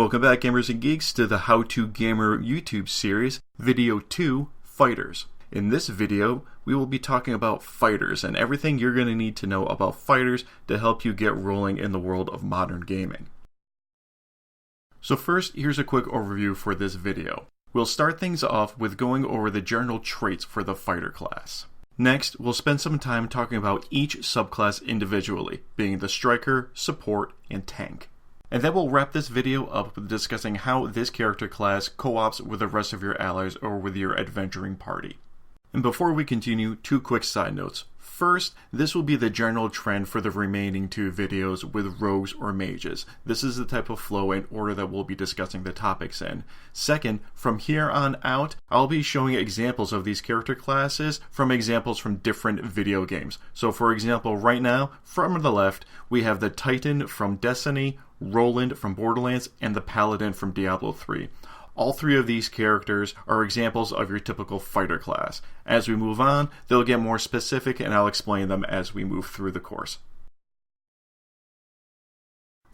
Welcome back, gamers and geeks, to the How To Gamer YouTube series, Video 2, Fighters. In this video, we will be talking about fighters and everything you're going to need to know about fighters to help you get rolling in the world of modern gaming. So first, here's a quick overview for this video. We'll start things off with going over the general traits for the fighter class. Next, we'll spend some time talking about each subclass individually, being the striker, support, and tank. And then we'll wrap this video up with discussing how this character class co-ops with the rest of your allies or with your adventuring party. And before we continue, two quick side notes. First, this will be the general trend for the remaining two videos with rogues or mages. This is the type of flow and order that we'll be discussing the topics in. Second, from here on out, I'll be showing examples of these character classes from examples from different video games. So for example, right now, from the left, we have the Titan from Destiny, Roland from Borderlands, and the Paladin from Diablo 3. All three of these characters are examples of your typical fighter class. As we move on, they'll get more specific and I'll explain them as we move through the course.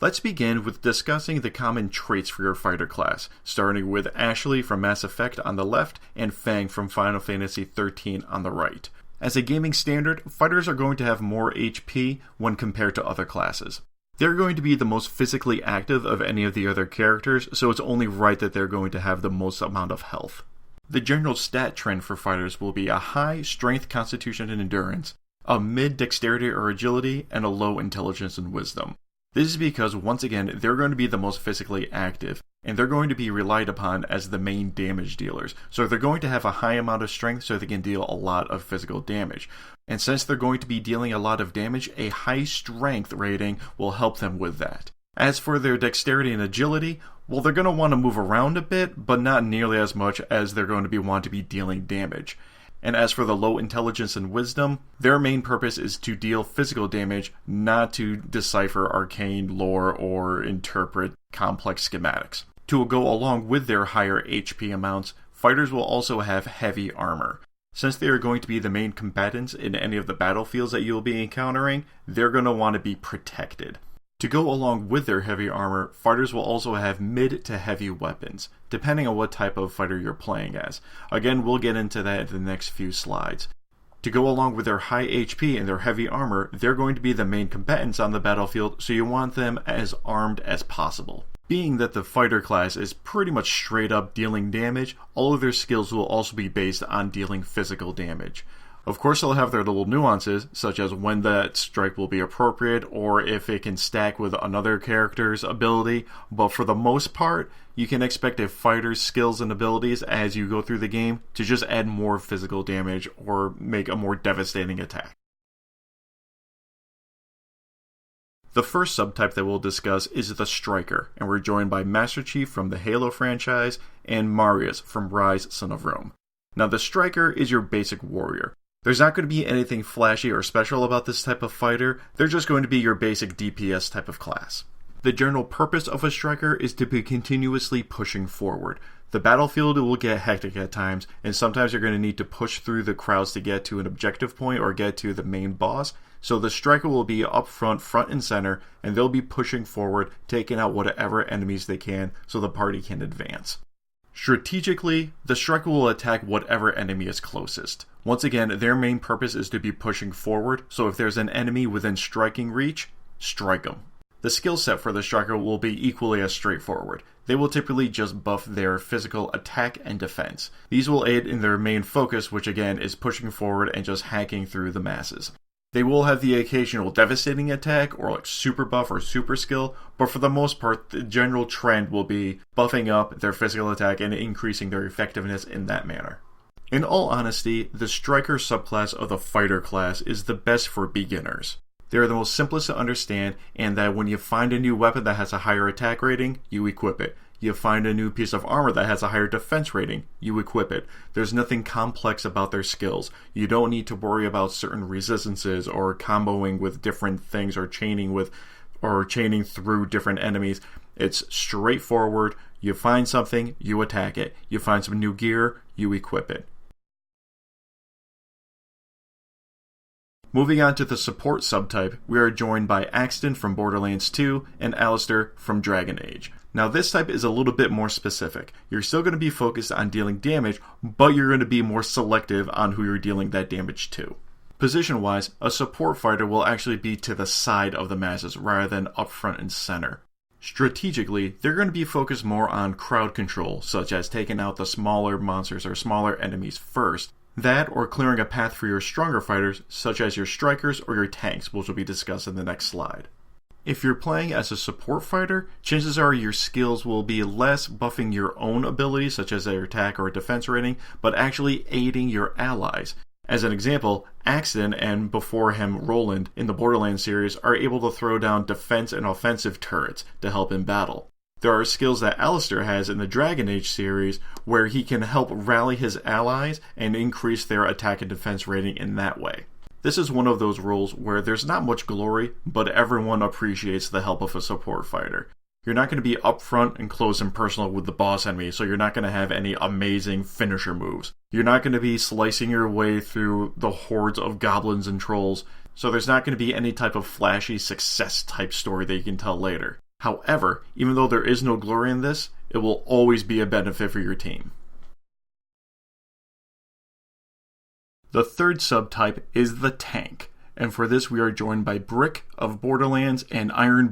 Let's begin with discussing the common traits for your fighter class, starting with Ashley from Mass Effect on the left and Fang from Final Fantasy XIII on the right. As a gaming standard, fighters are going to have more HP when compared to other classes. They're going to be the most physically active of any of the other characters, so it's only right that they're going to have the most amount of health. The general stat trend for fighters will be a high strength, constitution, and endurance, a mid dexterity or agility, and a low intelligence and wisdom. This is because, once again, they're going to be the most physically active, and they're going to be relied upon as the main damage dealers. So they're going to have a high amount of strength so they can deal a lot of physical damage. And since they're going to be dealing a lot of damage, a high strength rating will help them with that. As for their dexterity and agility, well, they're going to want to move around a bit, but not nearly as much as they're going to want to be dealing damage. And as for the low intelligence and wisdom, their main purpose is to deal physical damage, not to decipher arcane lore or interpret complex schematics. To go along with their higher HP amounts, fighters will also have heavy armor. Since they are going to be the main combatants in any of the battlefields that you'll be encountering, they're going to want to be protected. To go along with their heavy armor, fighters will also have mid to heavy weapons, depending on what type of fighter you're playing as. Again, we'll get into that in the next few slides. To go along with their high HP and their heavy armor, they're going to be the main combatants on the battlefield, so you want them as armed as possible. Being that the fighter class is pretty much straight up dealing damage, all of their skills will also be based on dealing physical damage. Of course, they'll have their little nuances, such as when that strike will be appropriate or if it can stack with another character's ability, but for the most part, you can expect a fighter's skills and abilities as you go through the game to just add more physical damage or make a more devastating attack. The first subtype that we'll discuss is the Striker, and we're joined by Master Chief from the Halo franchise and Marius from Rise: Son of Rome. Now, the Striker is your basic warrior. There's not going to be anything flashy or special about this type of fighter, they're just going to be your basic DPS type of class. The general purpose of a Striker is to be continuously pushing forward. The battlefield will get hectic at times, and sometimes you're going to need to push through the crowds to get to an objective point or get to the main boss. So the Striker will be up front and center, and they'll be pushing forward, taking out whatever enemies they can so the party can advance. Strategically, the Striker will attack whatever enemy is closest. Once again, their main purpose is to be pushing forward, so if there's an enemy within striking reach, strike them. The skill set for the Striker will be equally as straightforward. They will typically just buff their physical attack and defense. These will aid in their main focus, which again is pushing forward and just hacking through the masses. They will have the occasional devastating attack or like super buff or super skill, but for the most part, the general trend will be buffing up their physical attack and increasing their effectiveness in that manner. In all honesty, the Striker subclass of the fighter class is the best for beginners. They are the most simplest to understand, and that when you find a new weapon that has a higher attack rating, you equip it. You find a new piece of armor that has a higher defense rating, you equip it. There's nothing complex about their skills. You don't need to worry about certain resistances or comboing with different things or chaining through different enemies. It's straightforward. You find something, you attack it. You find some new gear, you equip it. Moving on to the support subtype, we are joined by Axton from Borderlands 2 and Alistair from Dragon Age. Now this type is a little bit more specific. You're still going to be focused on dealing damage, but you're going to be more selective on who you're dealing that damage to. Position-wise, a support fighter will actually be to the side of the masses rather than up front and center. Strategically, they're going to be focused more on crowd control, such as taking out the smaller monsters or smaller enemies first. That or clearing a path for your stronger fighters, such as your strikers or your tanks, which will be discussed in the next slide. If you're playing as a support fighter, chances are your skills will be less buffing your own abilities, such as their attack or defense rating, but actually aiding your allies. As an example, Axton and before him Roland in the Borderlands series are able to throw down defense and offensive turrets to help in battle. There are skills that Alistair has in the Dragon Age series where he can help rally his allies and increase their attack and defense rating in that way. This is one of those roles where there's not much glory, but everyone appreciates the help of a support fighter. You're not going to be upfront and close and personal with the boss enemy, so you're not going to have any amazing finisher moves. You're not going to be slicing your way through the hordes of goblins and trolls, so there's not going to be any type of flashy success type story that you can tell later. However, even though there is no glory in this, it will always be a benefit for your team. The third subtype is the tank, and for this we are joined by Brick of Borderlands and the Iron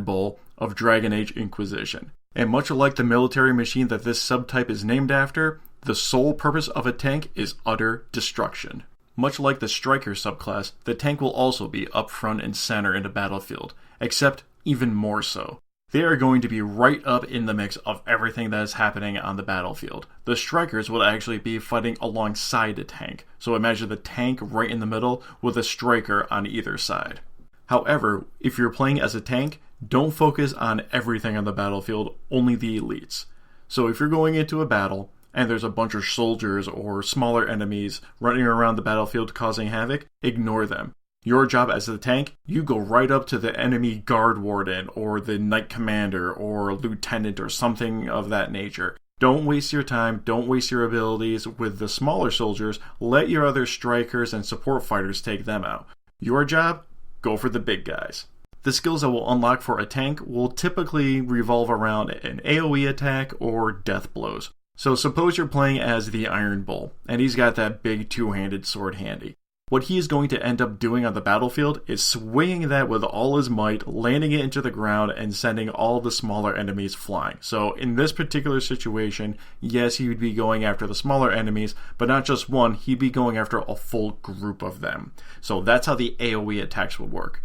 Bull of Dragon Age Inquisition. And much like the military machine that this subtype is named after, the sole purpose of a tank is utter destruction. Much like the Striker subclass, the tank will also be up front and center in the battlefield, except even more so. They are going to be right up in the mix of everything that is happening on the battlefield. The Strikers will actually be fighting alongside the tank, so imagine the tank right in the middle with a Striker on either side. However, if you're playing as a tank, don't focus on everything on the battlefield, only the elites. So if you're going into a battle, and there's a bunch of soldiers or smaller enemies running around the battlefield causing havoc, ignore them. Your job as the tank, you go right up to the enemy guard warden or the knight commander or lieutenant or something of that nature. Don't waste your time, don't waste your abilities with the smaller soldiers, let your other strikers and support fighters take them out. Your job, go for the big guys. The skills that will unlock for a tank will typically revolve around an AoE attack or death blows. So suppose you're playing as the Iron Bull, and he's got that big two-handed sword handy. What he is going to end up doing on the battlefield is swinging that with all his might, landing it into the ground, and sending all the smaller enemies flying. So in this particular situation, yes, he would be going after the smaller enemies, but not just one, he'd be going after a full group of them. So that's how the AoE attacks would work.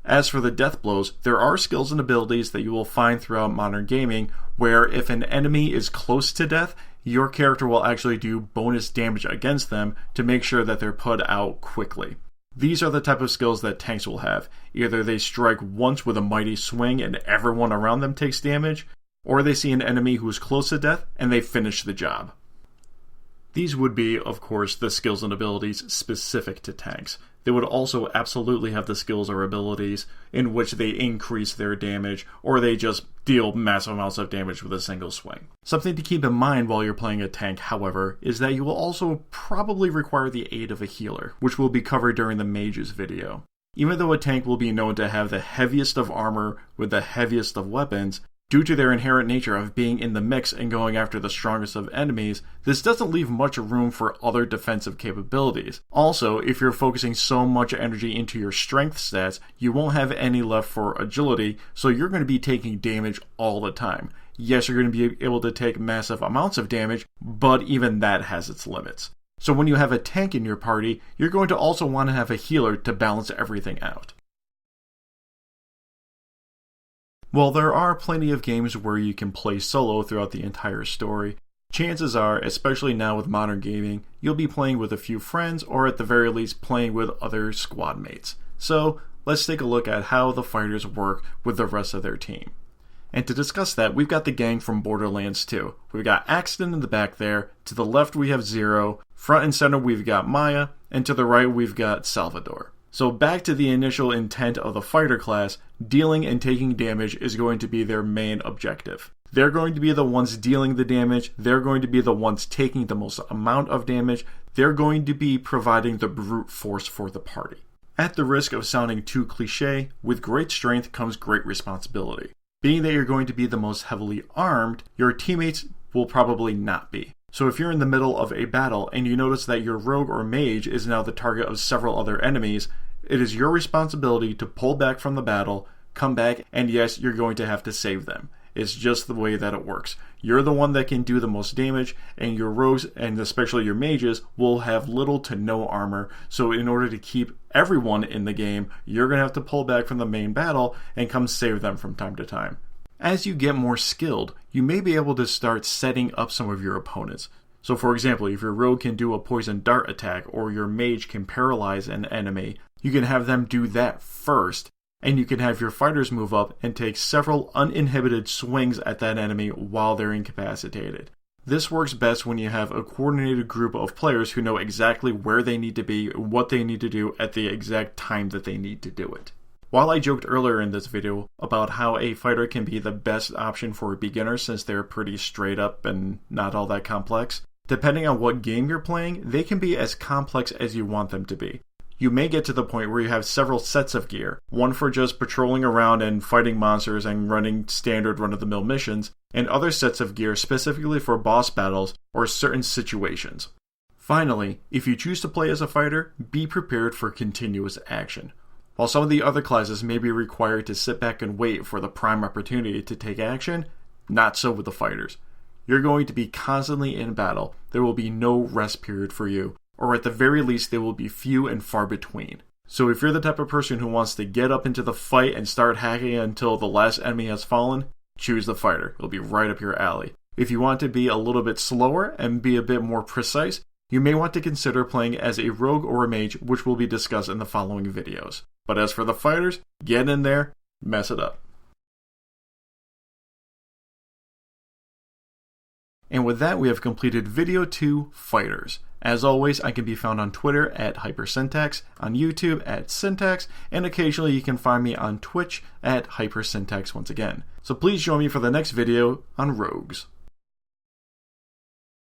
As for the death blows, there are skills and abilities that you will find throughout modern gaming where if an enemy is close to death, your character will actually do bonus damage against them to make sure that they're put out quickly. These are the type of skills that tanks will have. Either they strike once with a mighty swing and everyone around them takes damage, or they see an enemy who is close to death and they finish the job. These would be, of course, the skills and abilities specific to tanks. They would also absolutely have the skills or abilities in which they increase their damage, or they just deal massive amounts of damage with a single swing. Something to keep in mind while you're playing a tank, however, is that you will also probably require the aid of a healer, which will be covered during the mages video. Even though a tank will be known to have the heaviest of armor with the heaviest of weapons, due to their inherent nature of being in the mix and going after the strongest of enemies, this doesn't leave much room for other defensive capabilities. Also, if you're focusing so much energy into your strength stats, you won't have any left for agility, so you're going to be taking damage all the time. Yes, you're going to be able to take massive amounts of damage, but even that has its limits. So when you have a tank in your party, you're going to also want to have a healer to balance everything out. While there are plenty of games where you can play solo throughout the entire story, chances are, especially now with modern gaming, you'll be playing with a few friends or at the very least playing with other squad mates. So let's take a look at how the fighters work with the rest of their team. And to discuss that, we've got the gang from Borderlands 2. We've got Axton in the back there, to the left we have Zero, front and center we've got Maya, and to the right we've got Salvador. So back to the initial intent of the fighter class, dealing and taking damage is going to be their main objective. They're going to be the ones dealing the damage, they're going to be the ones taking the most amount of damage, they're going to be providing the brute force for the party. At the risk of sounding too cliche, with great strength comes great responsibility. Being that you're going to be the most heavily armed, your teammates will probably not be. So if you're in the middle of a battle and you notice that your rogue or mage is now the target of several other enemies, it is your responsibility to pull back from the battle, come back, and yes, you're going to have to save them. It's just the way that it works. You're the one that can do the most damage, and your rogues, and especially your mages, will have little to no armor. So in order to keep everyone in the game, you're going to have to pull back from the main battle and come save them from time to time. As you get more skilled, you may be able to start setting up some of your opponents. So for example, if your rogue can do a poison dart attack, or your mage can paralyze an enemy, you can have them do that first, and you can have your fighters move up and take several uninhibited swings at that enemy while they're incapacitated. This works best when you have a coordinated group of players who know exactly where they need to be, what they need to do at the exact time that they need to do it. While I joked earlier in this video about how a fighter can be the best option for a beginner since they're pretty straight up and not all that complex, depending on what game you're playing, they can be as complex as you want them to be. You may get to the point where you have several sets of gear, one for just patrolling around and fighting monsters and running standard run-of-the-mill missions, and other sets of gear specifically for boss battles or certain situations. Finally, if you choose to play as a fighter, be prepared for continuous action. While some of the other classes may be required to sit back and wait for the prime opportunity to take action, not so with the fighters. You're going to be constantly in battle. There will be no rest period for you, or at the very least they will be few and far between. So if you're the type of person who wants to get up into the fight and start hacking until the last enemy has fallen, choose the fighter. It'll be right up your alley. If you want to be a little bit slower and be a bit more precise, you may want to consider playing as a rogue or a mage, which will be discussed in the following videos. But as for the fighters, get in there, mess it up. And with that, we have completed video 2, Fighters. As always, I can be found on Twitter at Hypersyntax, on YouTube at Syntax, and occasionally you can find me on Twitch at Hypersyntax once again. So please join me for the next video on Rogues.